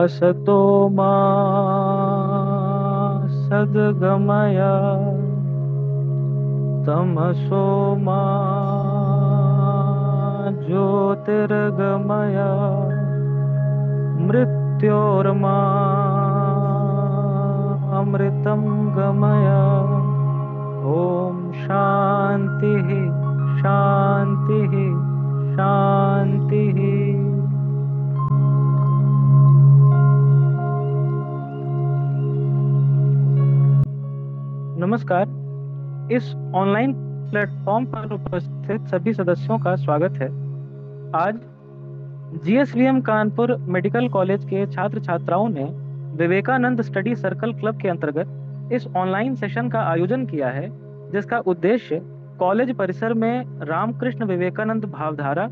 असतो मा सद्गमय तमसो मा ज्योतिर्गमय मृत्योर्मा अमृतं गमय। ओम शांति शांति शांति। नमस्कार। इस ऑनलाइन प्लेटफॉर्म पर उपस्थित सभी सदस्यों का स्वागत है। आज जीएसवीएम कानपुर मेडिकल कॉलेज के छात्र छात्राओं ने विवेकानंद स्टडी सर्कल क्लब के अंतर्गत इस ऑनलाइन सेशन का आयोजन किया है, जिसका उद्देश्य कॉलेज परिसर में रामकृष्ण विवेकानंद भावधारा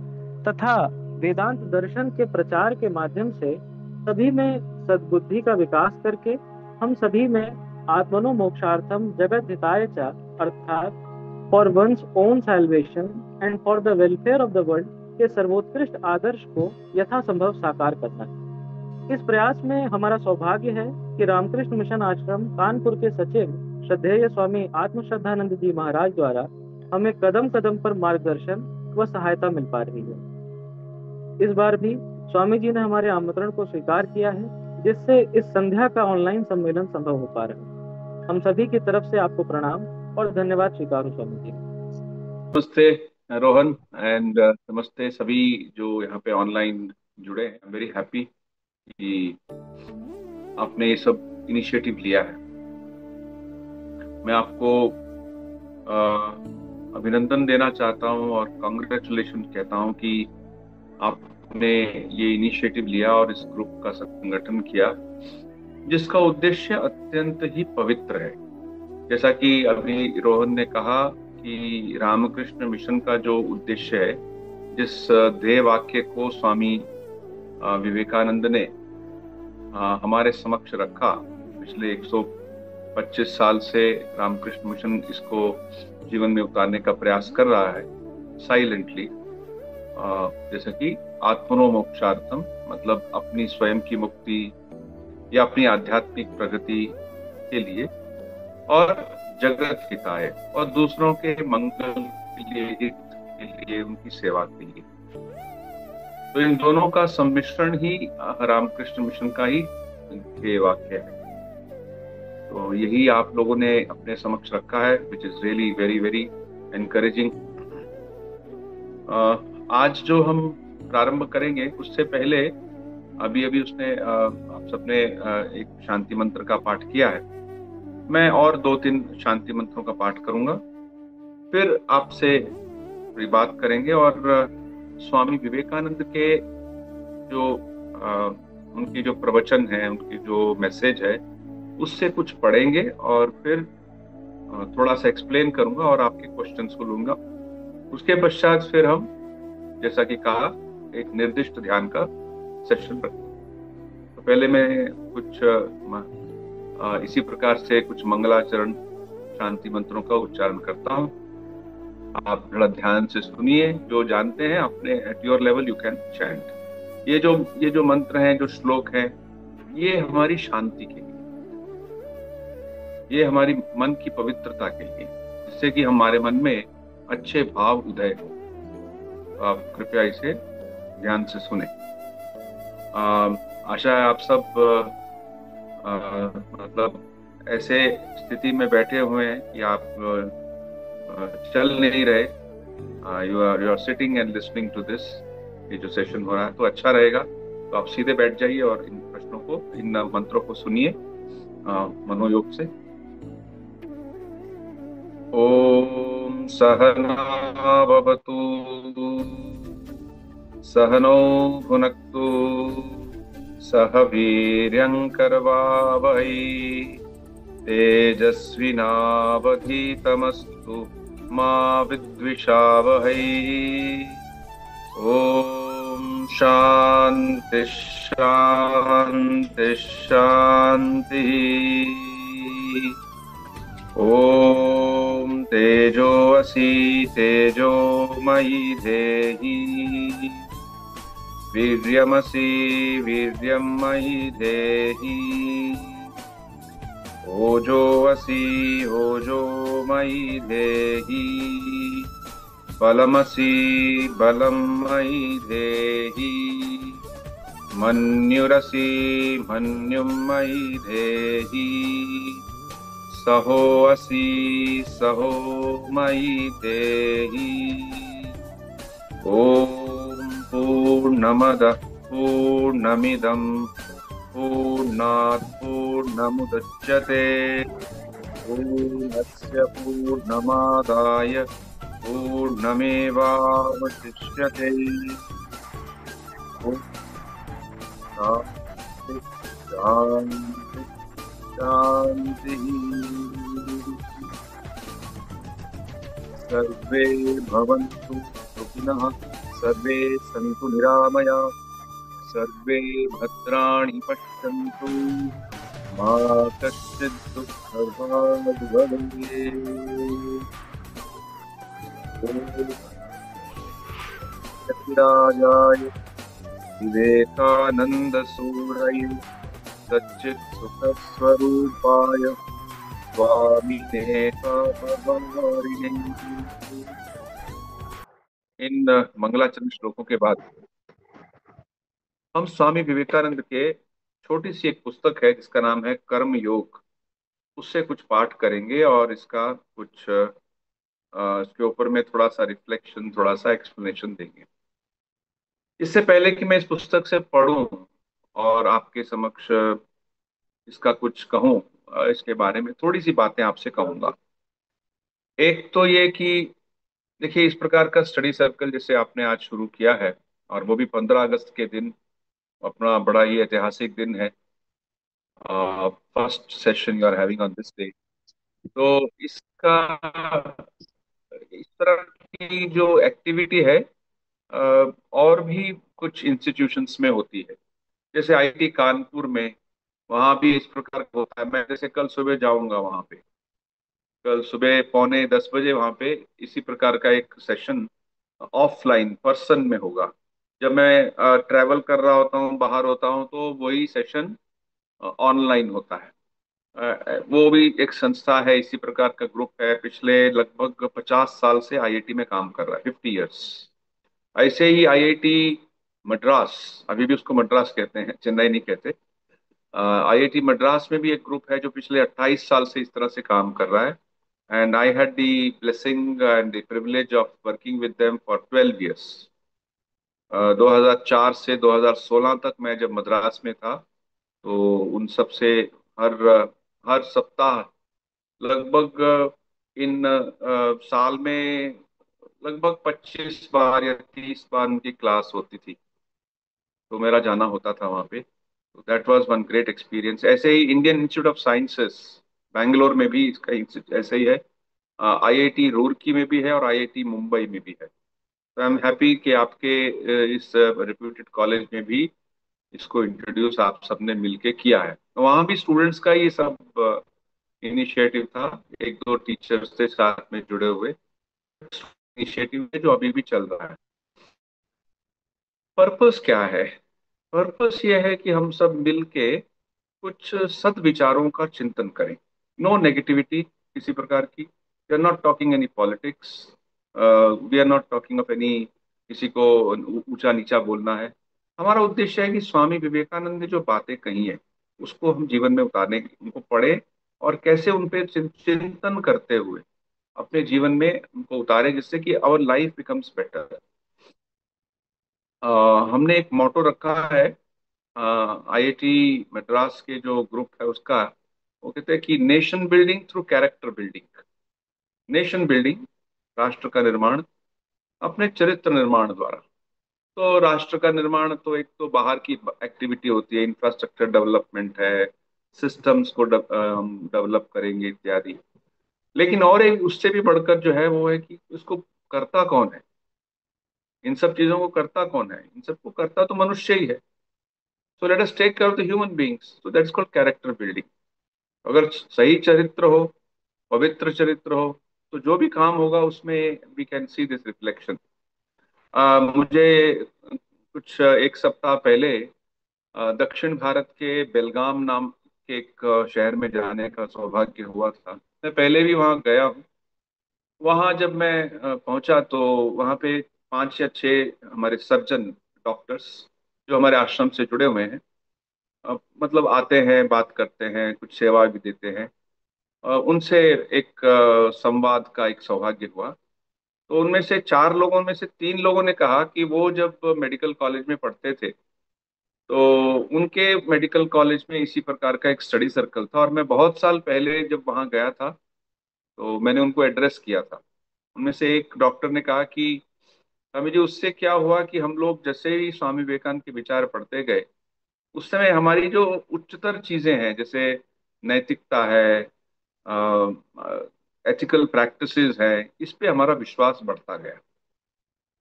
तथा वेदांत दर्शन के प्रचार के माध्यम से सभी में सद्बुद्धि का विकास करके हम सभी में आत्मनो मोक्षार्थम जगत हिताय च अर्थात for one's own salvation and for the welfare of the world के सर्वोत्कृष्ट आदर्श को यथासंभव साकार करना है। इस प्रयास में हमारा सौभाग्य है कि रामकृष्ण मिशन आश्रम कानपुर के सचिव श्रद्धेय स्वामी आत्मश्रद्धानंद जी महाराज द्वारा हमें कदम कदम पर मार्गदर्शन व सहायता मिल पा रही है। इस बार भी स्वामी जी ने हमारे आमंत्रण को स्वीकार किया है, जिससे इस संध्या का ऑनलाइन सम्मेलन संभव हो पा रहा है। हम सभी की तरफ से आपको प्रणाम और धन्यवाद स्वीकार हो स्वामी जी। नमस्ते रोहन एंड नमस्ते सभी जो यहाँ पे ऑनलाइन जुड़े हैं। वेरी हैप्पी कि आपने ये सब इनिशिएटिव लिया है। मैं आपको अभिनंदन देना चाहता हूँ और कांग्रेचुलेशन कहता हूँ कि आपने ये इनिशिएटिव लिया और इस ग्रुप का संगठन किया, जिसका उद्देश्य अत्यंत ही पवित्र है। जैसा कि अभी रोहन ने कहा कि रामकृष्ण मिशन का जो उद्देश्य है, जिस ध्येय वाक्य को स्वामी विवेकानंद ने हमारे समक्ष रखा, पिछले 125 साल से रामकृष्ण मिशन इसको जीवन में उतारने का प्रयास कर रहा है साइलेंटली। जैसे कि आत्मनो मोक्षार्थम, मतलब अपनी स्वयं की मुक्ति या अपनी आध्यात्मिक प्रगति के लिए, और जगत हिताय, और दूसरों के मंगल के लिए, हित के लिए, उनकी सेवा के लिए। तो इन दोनों का सम्मिश्रण ही रामकृष्ण मिशन का ही ध्येय वाक्य है। तो यही आप लोगों ने अपने समक्ष रखा है, which is really very very encouraging. आज जो हम प्रारंभ करेंगे उससे पहले अभी उसने आप सबने एक शांति मंत्र का पाठ किया है। मैं और 2-3 शांति मंत्रों का पाठ करूंगा, फिर आपसे थोड़ी बात करेंगे और स्वामी विवेकानंद के जो उनकी जो प्रवचन है, उनकी जो मैसेज है, उससे कुछ पढ़ेंगे और फिर थोड़ा सा एक्सप्लेन करूंगा और आपके क्वेश्चंस को लूंगा। उसके पश्चात फिर हम, जैसा कि कहा, एक निर्दिष्ट ध्यान का सेशन रखेंगे। तो पहले मैं कुछ इसी प्रकार से कुछ मंगलाचरण शांति मंत्रों का उच्चारण करता हूँ। आप थोड़ा ध्यान से सुनिए, जो जानते हैं अपने at your level you can chant. ये जो मंत्र हैं, जो श्लोक हैं, ये हमारी शांति के लिए, ये हमारी मन की पवित्रता के लिए, जिससे कि हमारे मन में अच्छे भाव उदय हो। तो आप कृपया इसे ध्यान से सुने। आशा है आप सब मतलब ऐसे स्थिति में बैठे हुए हैं कि आप चल नहीं रहे, you are sitting and listening to this. ये जो सेशन हो रहा है तो अच्छा रहेगा। तो आप सीधे बैठ जाइए और इन प्रश्नों को, इन मंत्रों को सुनिए मनोयोग से। ओम सहना भवतु, सहनौ भुनक्तु, सह वीर्यं करवावहै, तेजस्विनावधीतमस्तु मा विद्विषावहै। ओम शांति शांति शांति। ओम तेजो असि तेजोमयि देहि, वीर्यमसि वीर्यं मयि देहि। ओजोऽसि ओजो मयि देहि। बलमसि बलं मयि देहि। मन्युरसि मन्युं मयि देहि। सहोऽसि सहो मयि देहि। ॐ पूर्णमदः पूर्णमिदं पूर्णात् पूर्णमुदच्यते पूर्णस्य पूर्णमादाय पूर्णमेवावशिष्यते। ॐ शान्ति शान्ति शान्तिः। सर्वे भवन्तु सुखिनः सर्वे सन्तु निरामयाः सर्वे भद्राणि पश्यन्तु मा कश्चित् दुःखभाग् भवेत्। ॐ यतिराजाय विवेकानन्दसूरये सच्चित्सुखस्वरूपाय स्वामिने कामवारिणे। इन मंगलाचरण श्लोकों के बाद हम स्वामी विवेकानंद के छोटी सी एक पुस्तक है जिसका नाम है कर्म योग, उससे कुछ पाठ करेंगे और इसका कुछ इसके ऊपर में थोड़ा सा रिफ्लेक्शन, थोड़ा सा एक्सप्लेनेशन देंगे। इससे पहले कि मैं इस पुस्तक से पढ़ूं और आपके समक्ष इसका कुछ कहूं, इसके बारे में थोड़ी सी बातें आपसे कहूंगा। एक तो ये कि देखिए, इस प्रकार का स्टडी सर्कल जैसे आपने आज शुरू किया है और वो भी 15 अगस्त के दिन, अपना बड़ा ही ऐतिहासिक दिन है। First session you are having on this day. तो इसका, इस तरह की जो एक्टिविटी है और भी कुछ इंस्टीट्यूशंस में होती है, जैसे आईआईटी कानपुर में, वहाँ भी इस प्रकार का होता है। मैं जैसे कल सुबह जाऊंगा वहाँ पे, कल सुबह 9:45 वहाँ पे इसी प्रकार का एक सेशन ऑफलाइन पर्सन में होगा। जब मैं ट्रैवल कर रहा होता हूँ, बाहर होता हूँ, तो वही सेशन ऑनलाइन होता है। वो भी एक संस्था है, इसी प्रकार का ग्रुप है, पिछले लगभग 50 साल से आईआईटी में काम कर रहा है, 50 इयर्स। ऐसे ही आईआईटी मद्रास, अभी भी उसको मद्रास कहते हैं, चेन्नई नहीं कहते। आईआईटी मद्रास में भी एक ग्रुप है जो पिछले 28 साल से इस तरह से काम कर रहा है। And I had the blessing and the privilege of working with them for 12 years. 2004 से 2016 तक मैं जब मद्रास में था, तो उन सब से हर हर सप्ताह लगभग इन साल में लगभग 25 बार या 30 बार उनकी क्लास होती थी, तो मेरा जाना होता था वहाँ पे। तो that was one great experience. ऐसे ही Indian institute of sciences Bangalore में भी इसका ऐसे ही है। आईआईटी रुड़की में भी है और आईआईटी मुंबई में भी है। तो आई एम हैप्पी कि आपके इस रेप्यूटेड कॉलेज में भी इसको इंट्रोड्यूस आप सबने मिलके किया है। तो वहाँ भी स्टूडेंट्स का ये सब इनिशिएटिव था, एक दो टीचर्स थे साथ में जुड़े हुए। इनिशिएटिव है जो अभी भी चल रहा है। पर्पस क्या है? पर्पस यह है कि हम सब मिल के कुछ सद्विचारों का चिंतन करें। नो नेगेटिविटी किसी प्रकार की। We are not talking any politics, we are not talking of any, किसी को ऊंचा नीचा बोलना है। हमारा उद्देश्य है कि स्वामी विवेकानंद ने जो बातें कही हैं उसको हम जीवन में उतारने, उनको पढ़े और कैसे उन पे चिंतन करते हुए अपने जीवन में उनको उतारे, जिससे कि आवर लाइफ बिकम्स बेटर। हमने एक मोटो रखा है आईआईटी मद्रास के जो ग्रुप है उसका। वो कहते हैं कि nation building through character building. Nation building, राष्ट्र का निर्माण अपने चरित्र निर्माण द्वारा। तो राष्ट्र का निर्माण तो एक तो बाहर की एक्टिविटी होती है, इंफ्रास्ट्रक्चर डेवलपमेंट है, सिस्टम्स को डेवलप करेंगे इत्यादि। लेकिन और एक उससे भी बढ़कर जो है वो है कि उसको करता कौन है, इन सब चीजों को करता कौन है? इन सबको करता तो मनुष्य ही है। So let us take care of the human beings, so that's called character building. अगर सही चरित्र हो, पवित्र चरित्र हो, तो जो भी काम होगा उसमें we can see this reflection. मुझे कुछ एक सप्ताह पहले दक्षिण भारत के बेलगाम नाम के एक शहर में जाने का सौभाग्य हुआ था। मैं पहले भी वहाँ गया हूँ। वहाँ जब मैं पहुंचा तो वहाँ पे पांच या छह हमारे सर्जन डॉक्टर्स जो हमारे आश्रम से जुड़े हुए हैं, मतलब आते हैं, बात करते हैं, कुछ सेवा भी देते हैं। उनसे एक संवाद का एक सौभाग्य हुआ। तो उनमें से चार लोगों में से तीन लोगों ने कहा कि वो जब मेडिकल कॉलेज में पढ़ते थे तो उनके मेडिकल कॉलेज में इसी प्रकार का एक स्टडी सर्कल था, और मैं बहुत साल पहले जब वहाँ गया था तो मैंने उनको एड्रेस किया था। उनमें से एक डॉक्टर ने कहा कि स्वामी जी, उससे क्या हुआ कि हम लोग जैसे ही स्वामी विवेकानंद के विचार पढ़ते गए, उस समय हमारी जो उच्चतर चीजें हैं, जैसे नैतिकता है, एथिकल प्रैक्टिसेस है, इस पे हमारा विश्वास बढ़ता गया।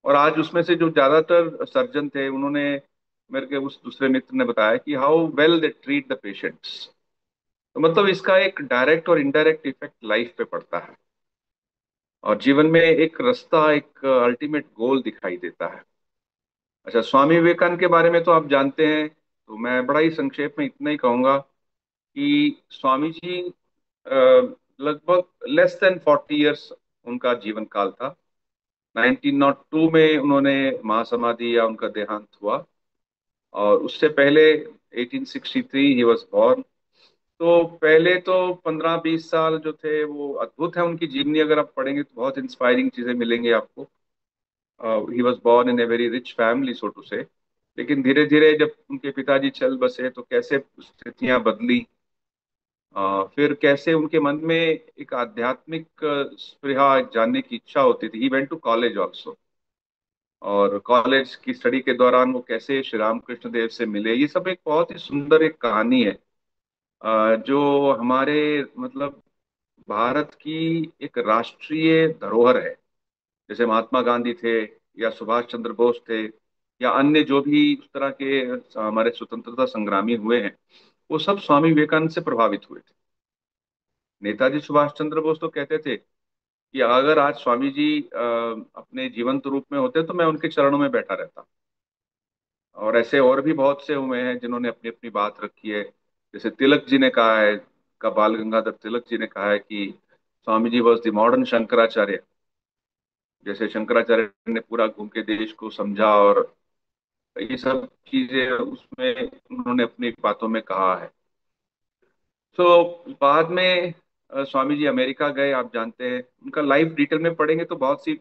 और आज उसमें से जो ज्यादातर सर्जन थे, उन्होंने, मेरे के उस दूसरे मित्र ने बताया कि how well they treat the patients. तो मतलब इसका एक डायरेक्ट और इनडायरेक्ट इफेक्ट लाइफ पे पड़ता है, और जीवन में एक रास्ता, एक अल्टीमेट गोल दिखाई देता है। अच्छा, स्वामी विवेकानंद के बारे में तो आप जानते हैं, तो मैं बड़ा ही संक्षेप में इतना ही कहूंगा कि स्वामी जी लगभग लेस देन 40 इयर्स उनका जीवन काल था। 1902 में उन्होंने महासमाधि या उनका देहांत हुआ, और उससे पहले 1863 ही वॉज बॉर्न। तो पहले तो 15-20 साल जो थे वो अद्भुत है उनकी जीवनी, अगर आप पढ़ेंगे तो बहुत इंस्पायरिंग चीजें मिलेंगी आपको। He was born in a very rich family, so to say. लेकिन धीरे धीरे जब उनके पिताजी चल बसे तो कैसे स्थितियां बदली, फिर कैसे उनके मन में एक आध्यात्मिक स्पृहा, एक जानने की इच्छा होती थी। He went to college also, और कॉलेज की स्टडी के दौरान वो कैसे श्री रामकृष्ण देव से मिले, ये सब एक बहुत ही सुंदर एक कहानी है, जो हमारे मतलब भारत की एक राष्ट्रीय धरोहर है। जैसे महात्मा गांधी थे, या सुभाष चंद्र बोस थे, या अन्य जो भी उस तरह के हमारे स्वतंत्रता संग्रामी हुए हैं, वो सब स्वामी विवेकानंद से प्रभावित हुए थे। नेताजी सुभाष चंद्र बोस तो कहते थे कि अगर आज स्वामी जी अपने जीवंत रूप में होते तो मैं उनके चरणों में बैठा रहता। और ऐसे और भी बहुत से हुए हैं जिन्होंने अपनी अपनी बात रखी है। जैसे तिलक जी ने कहा है, का बाल गंगाधर तिलक जी ने कहा है कि Swami ji was the modern Shankaracharya. जैसे शंकराचार्य ने पूरा घूम के देश को समझा, और ये सब चीजें उसमें उन्होंने अपनी बातों में कहा है। तो बाद में स्वामी जी अमेरिका गए, आप जानते हैं। उनका लाइफ डिटेल में पढ़ेंगे तो बहुत सी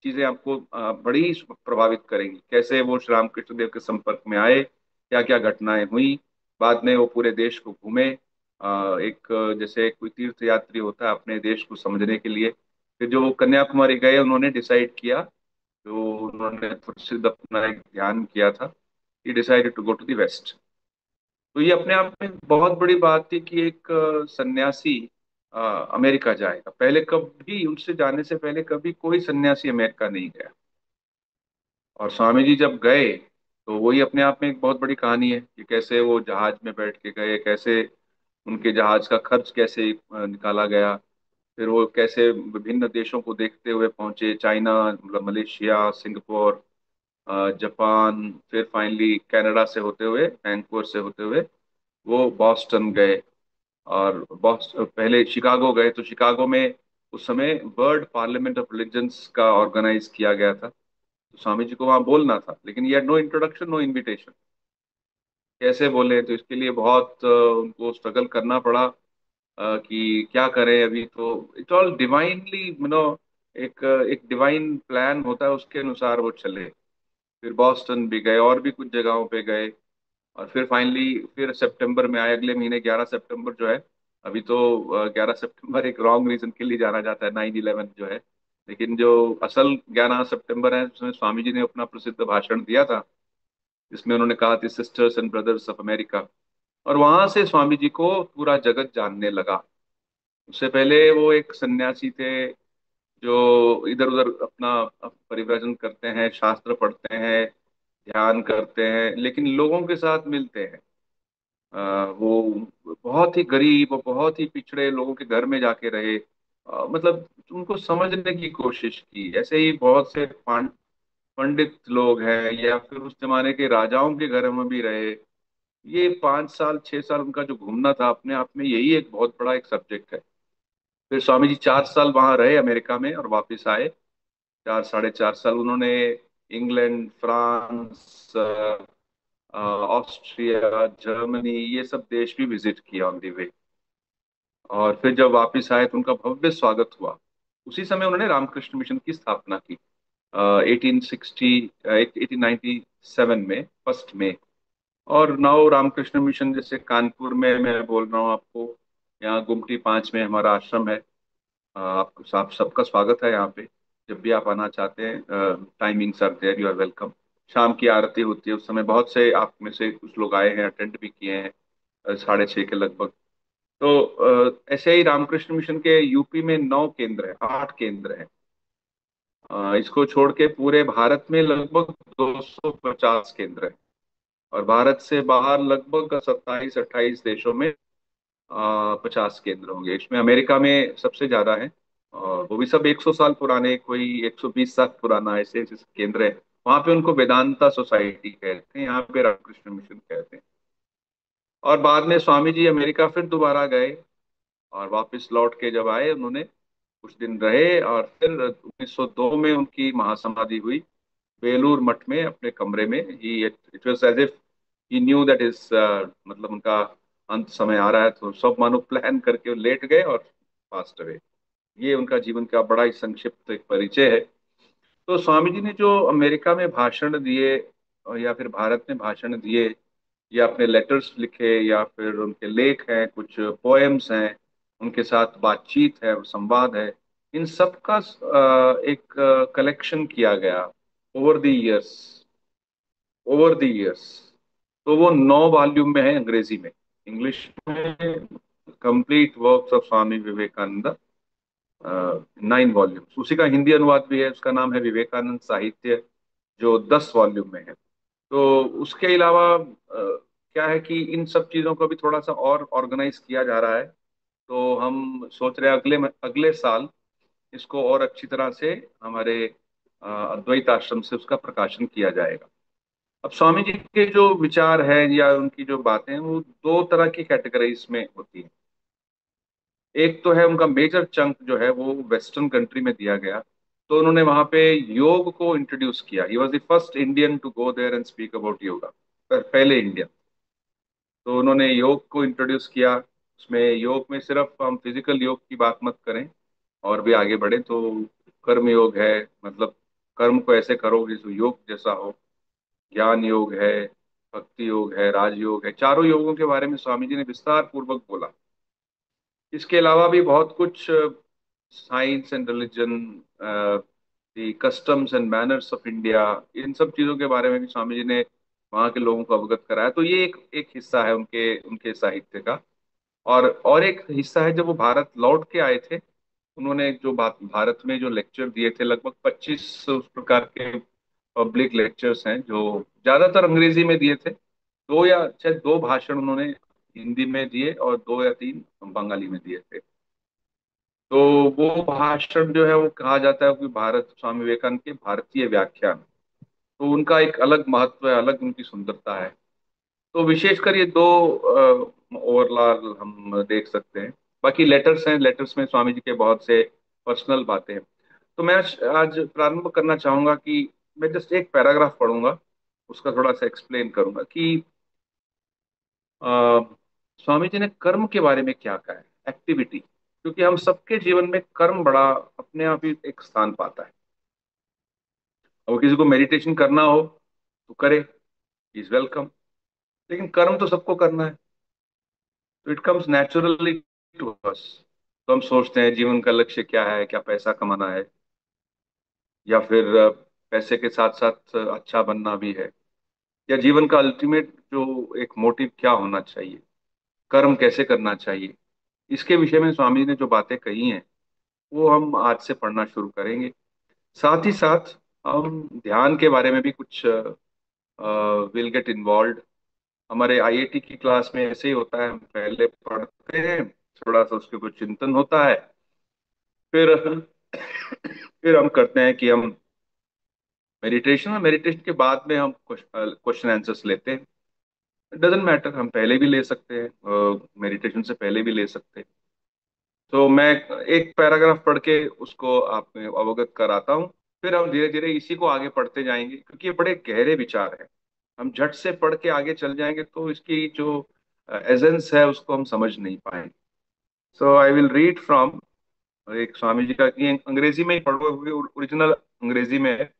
चीजें आपको बड़ी ही प्रभावित करेंगी। कैसे वो श्री रामकृष्ण देव के संपर्क में आए, क्या क्या घटनाएं हुई। बाद में वो पूरे देश को घूमे, एक जैसे कोई तीर्थ यात्री होता है अपने देश को समझने के लिए। फिर जो वो कन्याकुमारी गए, उन्होंने डिसाइड किया, जो उन्होंने प्रसिद्ध अपना एक ध्यान किया था, he decided to go to the west. तो ये अपने आप में बहुत बड़ी बात थी कि एक सन्यासी अ, अमेरिका जाएगा। पहले कभी, उनसे जाने से पहले कभी कोई सन्यासी अमेरिका नहीं गया। और स्वामी जी जब गए तो वही अपने आप में एक बहुत बड़ी कहानी है कि कैसे वो जहाज में बैठ के गए, कैसे उनके जहाज का खर्च कैसे निकाला गया। फिर वो कैसे विभिन्न देशों को देखते हुए पहुंचे, चाइना, मतलब मलेशिया, सिंगापुर, जापान, फिर फाइनली कनाडा से होते हुए, वैंकूवर से होते हुए वो बॉस्टन गए। और पहले शिकागो गए, तो शिकागो में उस समय वर्ल्ड पार्लियामेंट ऑफ रिलीजन्स का ऑर्गेनाइज किया गया था। तो स्वामी जी को वहाँ बोलना था, लेकिन ये नो इंट्रोडक्शन, नो इनविटेशन। कैसे बोले, तो इसके लिए बहुत उनको स्ट्रगल करना पड़ा, कि क्या करें अभी। तो इट ऑल डिवाइनली, एक एक डिवाइन प्लान होता है, उसके अनुसार वो चले। फिर बॉस्टन भी गए, और भी कुछ जगहों पे गए, और फिर फाइनली फिर सितंबर में आए, अगले महीने 11 सितंबर जो है। अभी तो 11 सितंबर एक रॉन्ग रीजन के लिए जाना जाता है, 9/11 जो है। लेकिन जो असल 11 सितंबर है, उसमें स्वामी जी ने अपना प्रसिद्ध भाषण दिया था, जिसमें उन्होंने कहा थी sisters and brothers of America. और वहां से स्वामी जी को पूरा जगत जानने लगा। उससे पहले वो एक सन्यासी थे, जो इधर उधर अपना परिव्रजन करते हैं, शास्त्र पढ़ते हैं, ध्यान करते हैं, लेकिन लोगों के साथ मिलते हैं। वो बहुत ही गरीब और बहुत ही पिछड़े लोगों के घर में जाके रहे, मतलब उनको समझने की कोशिश की। ऐसे ही बहुत से पंडित लोग हैं या फिर उस जमाने के राजाओं के घर में भी रहे, ये 5 साल 6 साल उनका जो घूमना था अपने आप में यही एक बहुत बड़ा एक सब्जेक्ट है। फिर स्वामी जी 4 साल वहां रहे अमेरिका में और वापस आए। 4 साढ़े 4 साल उन्होंने इंग्लैंड, फ्रांस, ऑस्ट्रिया, जर्मनी, ये सब देश भी विजिट किया ऑन दी वे। और फिर जब वापस आए तो उनका भव्य स्वागत हुआ। उसी समय उन्होंने रामकृष्ण मिशन की स्थापना की, 1860 1897 में, 1 मई। और नौ रामकृष्ण मिशन जैसे कानपुर में मैं बोल रहा हूँ आपको, यहाँ गुमटी 5 में हमारा आश्रम है। आप सबका स्वागत है यहाँ पे। जब भी आप आना चाहते हैं, timings are there, you are welcome. शाम की आरती होती है उस समय, बहुत से आप में से कुछ लोग आए हैं, अटेंड भी किए हैं, 6:30 के लगभग। तो ऐसे ही रामकृष्ण मिशन के यूपी में 9 केंद्र हैं, 8 केंद्र हैं। इसको छोड़ के पूरे भारत में लगभग 250 केंद्र हैं। और भारत से बाहर लगभग 27 28 देशों में 50 केंद्र होंगे। इसमें अमेरिका में सबसे ज्यादा है, और वो भी सब 100 साल पुराने, कोई 120 साल पुराना, ऐसे ऐसे केंद्र है। वहां पे उनको वेदांता सोसाइटी कहते हैं, यहाँ पे रामकृष्ण मिशन कहते हैं। और बाद में स्वामी जी अमेरिका फिर दोबारा गए, और वापस लौट के जब आए उन्होंने कुछ दिन रहे, और फिर 1902 में उनकी महासमाधि हुई बेलूर मठ में अपने कमरे में ही। It was as if he knew that is, मतलब उनका अंत समय आ रहा है, तो सब मानो प्लान करके वो लेट गए और पास्ट अवे। ये उनका जीवन का बड़ा ही संक्षिप्त एक परिचय है। तो स्वामी जी ने जो अमेरिका में भाषण दिए, या फिर भारत में भाषण दिए, या अपने लेटर्स लिखे, या फिर उनके लेख हैं, कुछ पोएम्स हैं, उनके साथ बातचीत है, संवाद है, इन सब का एक कलेक्शन किया गया over the years, over the years. तो वो 9 वॉल्यूम में है अंग्रेजी में। इंग्लिश में complete works of Swami Vivekananda, 9 volumes. उसी का हिंदी अनुवाद भी है, उसका नाम है विवेकानंद साहित्य, जो 10 वॉल्यूम में है। तो उसके अलावा क्या है कि इन सब चीज़ों को भी थोड़ा सा और ऑर्गेनाइज किया जा रहा है। तो हम सोच रहे हैं अगले साल इसको और अच्छी तरह से हमारे अद्वैत आश्रम से उसका प्रकाशन किया जाएगा। अब स्वामी जी के जो विचार हैं या उनकी जो बातें हैं, वो 2 तरह की कैटेगरीज में होती हैं। एक तो है उनका मेजर चंक जो है वो वेस्टर्न कंट्री में दिया गया। तो उन्होंने वहां पे योग को इंट्रोड्यूस किया। He was the first Indian to go there and speak about yoga, पहले इंडियन। तो उन्होंने योग को इंट्रोड्यूस किया। उसमें योग में सिर्फ हम फिजिकल योग की बात मत करें, और भी आगे बढ़े तो कर्म योग है, मतलब कर्म को ऐसे करोगे जो योग जैसा हो। ज्ञान योग है, भक्ति योग है, राजयोग है, चारों योगों के बारे में स्वामी जी ने विस्तार पूर्वक बोला। इसके अलावा भी बहुत कुछ, science and religion, the customs and manners of India, इन सब चीज़ों के बारे में भी स्वामी जी ने वहाँ के लोगों को अवगत कराया। तो ये एक एक हिस्सा है उनके उनके साहित्य का। और एक हिस्सा है, जब वो भारत लौट के आए थे, उन्होंने जो बात भारत में जो लेक्चर दिए थे, लगभग 25 उस प्रकार के पब्लिक लेक्चर्स हैं, जो ज्यादातर अंग्रेजी में दिए थे। दो या शायद दो भाषण उन्होंने हिंदी में दिए, और 2 या 3 बंगाली में दिए थे। तो वो भाषण जो है वो कहा जाता है कि भारत, स्वामी विवेकानंद के भारतीय व्याख्यान। तो उनका एक अलग महत्व है, अलग उनकी सुंदरता है। तो विशेषकर ये दो ओवरऑल हम देख सकते हैं। बाकी लेटर्स हैं, लेटर्स में स्वामी जी के बहुत से पर्सनल बातें हैं। तो मैं आज प्रारंभ करना चाहूंगा कि मैं जस्ट एक पैराग्राफ पढ़ूंगा, उसका थोड़ा सा एक्सप्लेन करूंगा कि अ, स्वामी जी ने कर्म के बारे में क्या कहा है, एक्टिविटी। क्योंकि हम सबके जीवन में कर्म बड़ा अपने आप ही एक स्थान पाता है। और किसी को मेडिटेशन करना हो तो करे, इज वेलकम। लेकिन कर्म तो सबको करना है, तो it comes naturally to us. तो हम सोचते हैं जीवन का लक्ष्य क्या है, क्या पैसा कमाना है, या फिर पैसे के साथ साथ अच्छा बनना भी है, या जीवन का अल्टीमेट जो एक मोटिव क्या होना चाहिए, कर्म कैसे करना चाहिए। इसके विषय में स्वामी जी ने जो बातें कही हैं वो हम आज से पढ़ना शुरू करेंगे। साथ ही साथ हम ध्यान के बारे में भी कुछ विल गेट इन्वॉल्व। हमारे आईआईटी की क्लास में ऐसे ही होता है, हम पहले पढ़ते हैं, थोड़ा सा उसके कुछ चिंतन होता है, फिर फिर हम करते हैं कि हम मेडिटेशन के बाद में हम क्वेश्चन आंसर्स लेते हैं। डजेंट मैटर, हम पहले भी ले सकते हैं, मेडिटेशन से पहले भी ले सकते हैं। तो मैं एक पैराग्राफ पढ़ के उसको आप में अवगत कराता हूँ, फिर हम धीरे धीरे इसी को आगे पढ़ते जाएंगे, क्योंकि ये बड़े गहरे विचार हैं। हम झट से पढ़ के आगे चल जाएंगे तो इसकी जो एसेंस है उसको हम समझ नहीं पाएंगे। सो आई विल रीड फ्रॉम एक स्वामी जी का, ये अंग्रेजी में ही पढ़ोगे, ओरिजिनल अंग्रेजी में है,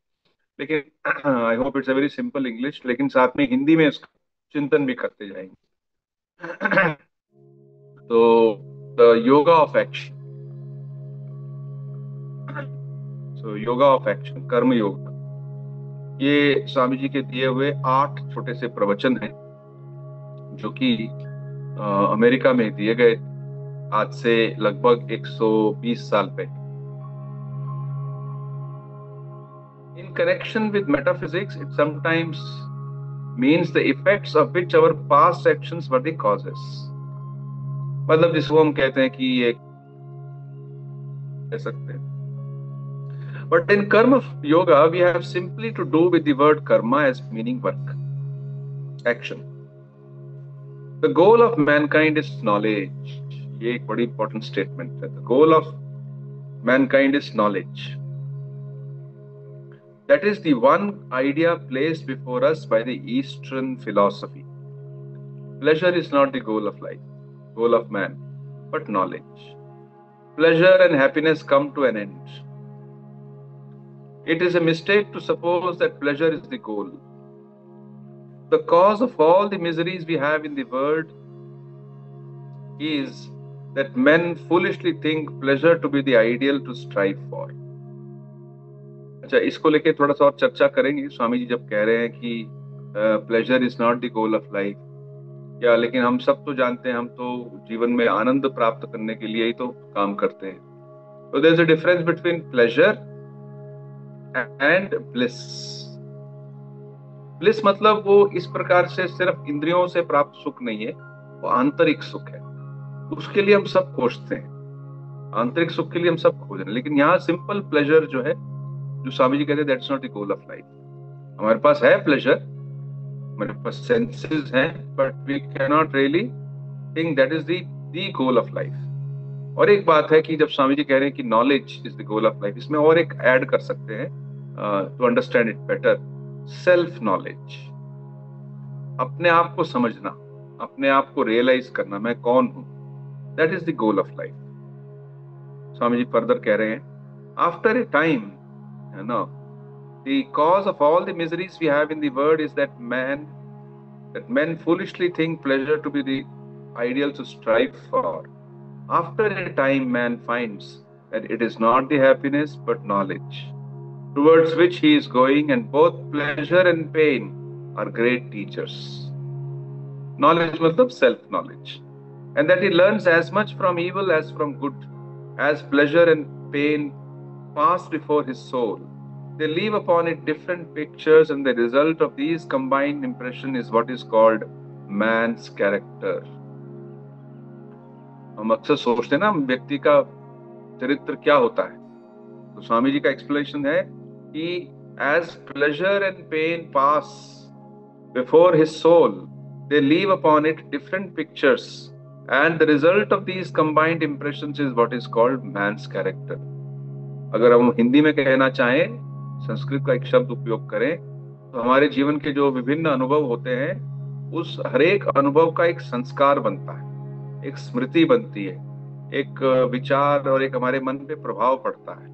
लेकिन I hope it's a very simple English, लेकिन साथ में हिंदी में इसका चिंतन भी करते जाएंगे। तो the yoga of action, so yoga of action, कर्म योग, ये स्वामी जी के दिए हुए 8 छोटे से प्रवचन हैं, जो कि अमेरिका में दिए गए आज से लगभग 120 साल पहले। In connection with metaphysics it sometimes means the effects of which our past actions were the causes. मतलब जिसको हम कहते हैं कि ये कह सकते हैं। But in karma yoga, we have simply to do with the word karma as meaning work, action. The goal of mankind is knowledge. ये एक बड़ी important statement है. The goal of mankind is knowledge. That is the one idea placed before us by the Eastern philosophy. Pleasure is not the goal of life, goal of man, but knowledge. Pleasure and happiness come to an end. It is a mistake to suppose that pleasure is the goal. The cause of all the miseries we have in the world is that men foolishly think pleasure to be the ideal to strive for. अच्छा, इसको लेके थोड़ा सा और चर्चा करेंगे। स्वामी जी जब कह रहे हैं कि pleasure is not the goal of life, या लेकिन हम सब तो जानते हैं, हम तो जीवन में आनंद प्राप्त करने के लिए ही तो काम करते हैं। तो there is a difference between pleasure and bliss. Bliss मतलब वो इस प्रकार से सिर्फ इंद्रियों से प्राप्त सुख नहीं है, वो आंतरिक सुख है। उसके लिए हम सब खोजते हैं, आंतरिक सुख के लिए हम सब खोज रहे हैं। लेकिन यहाँ सिंपल प्लेजर जो है, जो स्वामी जी कहते हैं, that's not the goal of life. हमारे पास है प्लेजर, हमारे पास सेंसेस हैं, but we can not really think that is the goal of life. और एक बात है कि जब स्वामी जी कह रहे हैं कि knowledge is the goal of life, इसमें और एक ऐड कर सकते हैं to understand it better, self knowledge. अपने आप को समझना, अपने आप को रियलाइज करना, मैं कौन हूं, that is the goal of life. Swami ji further कह रहे हैं, आफ्टर ए टाइम, है ना, the cause of all the miseries we have in the world is that men foolishly think pleasure to be the ideal to strive for. After a time, man finds that it is not the happiness but knowledge towards which he is going, and both pleasure and pain are great teachers. Knowledge matlab self knowledge, and that he learns as much from evil as from good, as pleasure and pain pass before his soul. They leave upon it different pictures, and the result of these combined impression is what is called man's character. हम अक्सर सोचते हैं ना, व्यक्ति का चरित्र क्या होता है। तो स्वामी जी का एक्सप्लेनेशन है कि as pleasure and pain pass before his soul, they leave upon it different pictures, and the result of these combined impressions is what is called man's character. अगर हम हिंदी में कहना चाहें, संस्कृत का एक शब्द उपयोग करें, तो हमारे जीवन के जो विभिन्न अनुभव होते हैं, उस हरेक अनुभव का एक संस्कार बनता है, एक स्मृति बनती है, एक विचार और एक हमारे मन पे प्रभाव पड़ता है।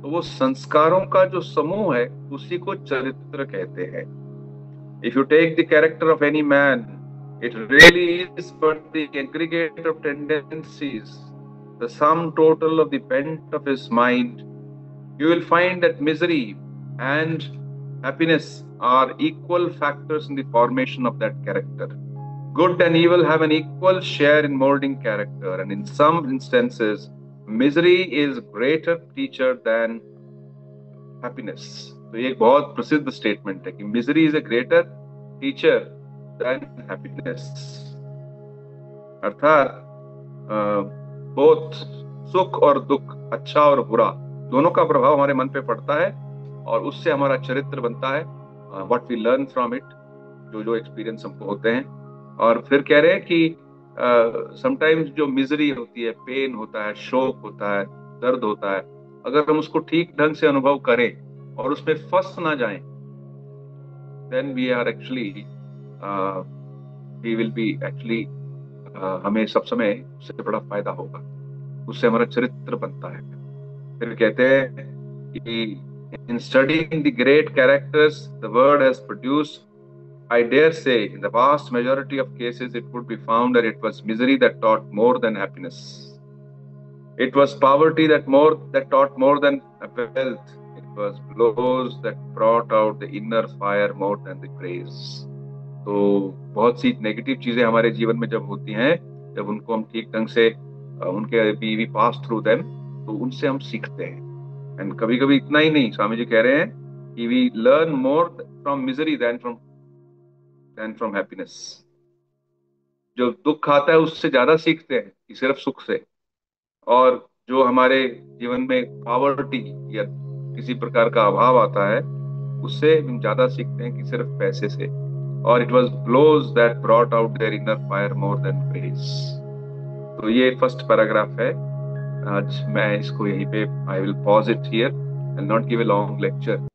तो वो संस्कारों का जो समूह है, उसी को चरित्र कहते हैं। If you take the character of any man, it really is but the aggregate of tendencies, the sum total of the bent of his mind, you will find that misery and happiness are equal factors in the formation of that character. Good and evil have an equal share in molding character, and in some instances, misery is greater teacher than happiness. तो ये एक बहुत प्रसिद्ध statement है कि misery is a greater teacher than happiness. अर्थात बहुत सुख और दुख, अच्छा और बुरा, दोनों का प्रभाव हमारे मन पे पड़ता है, और उससे हमारा चरित्र बनता है, what we learn from it, जो जो एक्सपीरियंस हमको होते हैं। और फिर कह रहे हैं कि समटाइम्स जो मिजरी होती है, पेन होता है, शोक होता है, दर्द होता है, अगर हम उसको ठीक ढंग से अनुभव करें और उसमें फंस ना जाएं, then we are actually we will be actually, हमें सब समय उससे बड़ा फायदा होगा, उससे हमारा चरित्र बनता है। फिर कहते हैं कि इन studying the great characters the world has produced, I dare say, in the vast majority of cases, it would be found that it was misery that taught more than happiness. It was poverty that taught more than wealth. It was blows that brought out the inner fire more than the praise. तो बहुत सी negative चीजें हमारे जीवन में जब होती हैं, जब उनको हम ठीक ढंग से उनके वी पास थ्रू देम, तो उनसे हम सीखते हैं। एंड कभी कभी इतना ही नहीं, स्वामी जी कह रहे हैं कि we learn more from misery than from happiness. जो दुख आता है उससे ज्यादा सीखते हैं कि सिर्फ सुख से। और जो हमारे जीवन में पावर्टी या किसी प्रकार का अभाव आता है, उससे हम ज्यादा सीखते हैं कि सिर्फ पैसे से। और it was blows that brought out their inner fire more than praise. तो ये फर्स्ट पैराग्राफ है। आज मैं इसको यहीं पे I will pause it here and not give a long lecture.